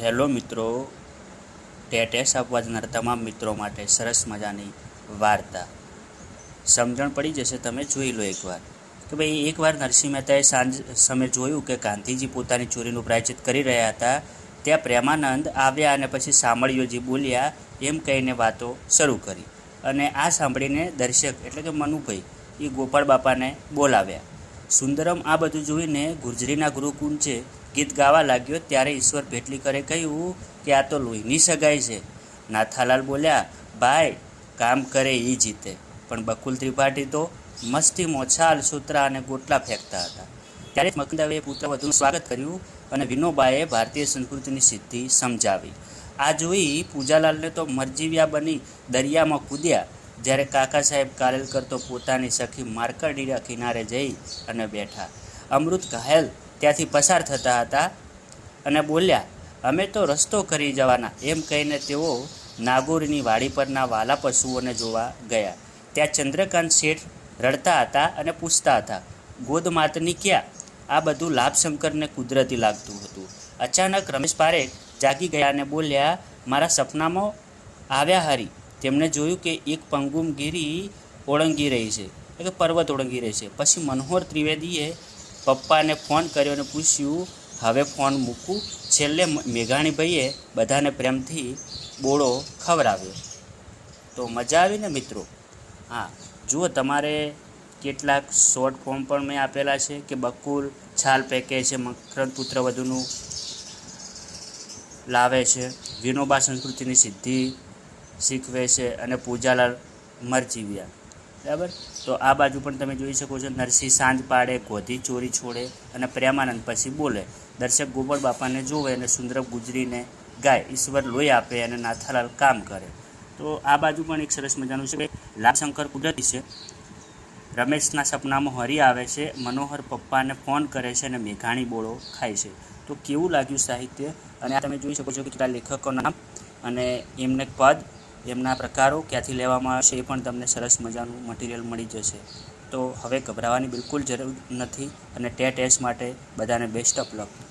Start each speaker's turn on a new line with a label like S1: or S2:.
S1: Hello મિત્રો, ટેટેસ આપવા જનાર તમામ મિત્રો માટે સરસ મજાની વાર્તા. સમજણ પડી જશે, તમે જોઈ લો એકવાર કે ભાઈ એકવાર નરસિંહ મહેતાએ સાંજ સમયે જોયું કે ગાંધીજી પોતાની ચોરીનું પ્રાયશ્ચિત કરી રહ્યા હતા. ત્યાં પ્રેમાનંદ આવ્યા અને પછી સાંભળીઓજી બોલ્યા એમ કહીને વાતો શરૂ કરી. અને આ સાંભળીને દર્શક એટલે કે મનુભાઈ એ ગોપાળ બાપાને બોલાવ્યા. સુંદરમ આ બધું જોઈને ગુર્જરીના ગુરુકુંજે ગીત ગાવા લાગ્યો. ત્યારે ઈશ્વર ભેટલીકરે કહ્યું કે આ તો લોહીની સગાઈ છે. નાથાલાલ બોલ્યા, ભાઈ કામ કરે એ જીતે. પણ બકુલ ત્રિપાઠી તો મસ્તીમાં છાલ સૂત્રા અને ગોટલા ફેંકતા હતા. ત્યારે મકંદવે પુત્ર વધુનું સ્વાગત કર્યું અને વિનોબાએ ભારતીય સંસ્કૃતિની સિદ્ધિ સમજાવી. આ જોઈ પૂજાલાલને તો મરજીવ્યા બની દરિયામાં કૂદ્યા. જ્યારે કાકા સાહેબ કાલેલકર તો પોતાની સખી માર્કંડીના કિનારે જઈ અને બેઠા. અમૃત ઘાયલ ત્યાંથી પસાર થતા હતા અને બોલ્યા, અમે તો રસ્તો કરી જવાના. એમ કહીને તેઓ નાગોરીની વાડી પરના વાલા પશુઓને જોવા ગયા. ત્યાં ચંદ્રકાંત શેઠ રડતા હતા અને પૂછતા હતા, ગોદ માતની ક્યાં? આ બધું લાભશંકરને કુદરતી લાગતું હતું. અચાનક રમેશ પારેખ જાગી ગયા અને બોલ્યા, મારા સપનામાં આવ્યા હરી. તેમણે જોયું કે એક પંગુમગીરી ઓળંગી રહી છે, એટલે કે પર્વત ઓળંગી રહી છે. પછી મનોહર ત્રિવેદીએ પપ્પાને ફોન કર્યો અને પૂછ્યું, હવે ફોન મૂકું? છેલ્લે મેઘાણીભાઈએ બધાને પ્રેમથી બોળો ખવડાવ્યો. તો મજા આવી ને મિત્રો? હા, જુઓ, તમારે કેટલાક શોર્ટ ફોર્મ પણ મેં આપેલા છે કે બકુલ છાલ ફેંકે છે, મકરંદ પુત્ર વધુનું લાવે છે, વિનોબા સંસ્કૃતિની સિદ્ધિ શીખવે છે અને પૂજાલાલ મરજીવ્યા. બરાબર? તો આ બાજુ પણ તમે જોઈ શકો છો, નરસિંહ સાંજ પાડે, ગોધી ચોરી છોડે અને પ્રેમાનંદ પછી બોલે. દર્શક ગોપાળ બાપાને જોવે અને સુંદરમ ગુજરીને ગાય, ઈશ્વર લોહી આપે અને નાથાલાલ કામ કરે. તો આ બાજુ પણ એક સરસ મજાનું છે કે લાભશંકર કુદરતી છે, રમેશના સપનામાં હરી આવે છે, મનોહર પપ્પાને ફોન કરે છે અને મેઘાણી બોળો ખાય છે. તો કેવું લાગ્યું સાહિત્ય? અને આ તમે જોઈ શકો છો કે કેટલા લેખકોના નામ અને એમને પદ, એમના પ્રકારો ક્યાંથી લેવામાં આવશે એ પણ તમને સરસ મજાનું મટીરિયલ મળી જશે. તો હવે ગભરાવાની બિલકુલ જરૂર નથી અને ટેટ માટે બધાને બેસ્ટ ઓફ લક.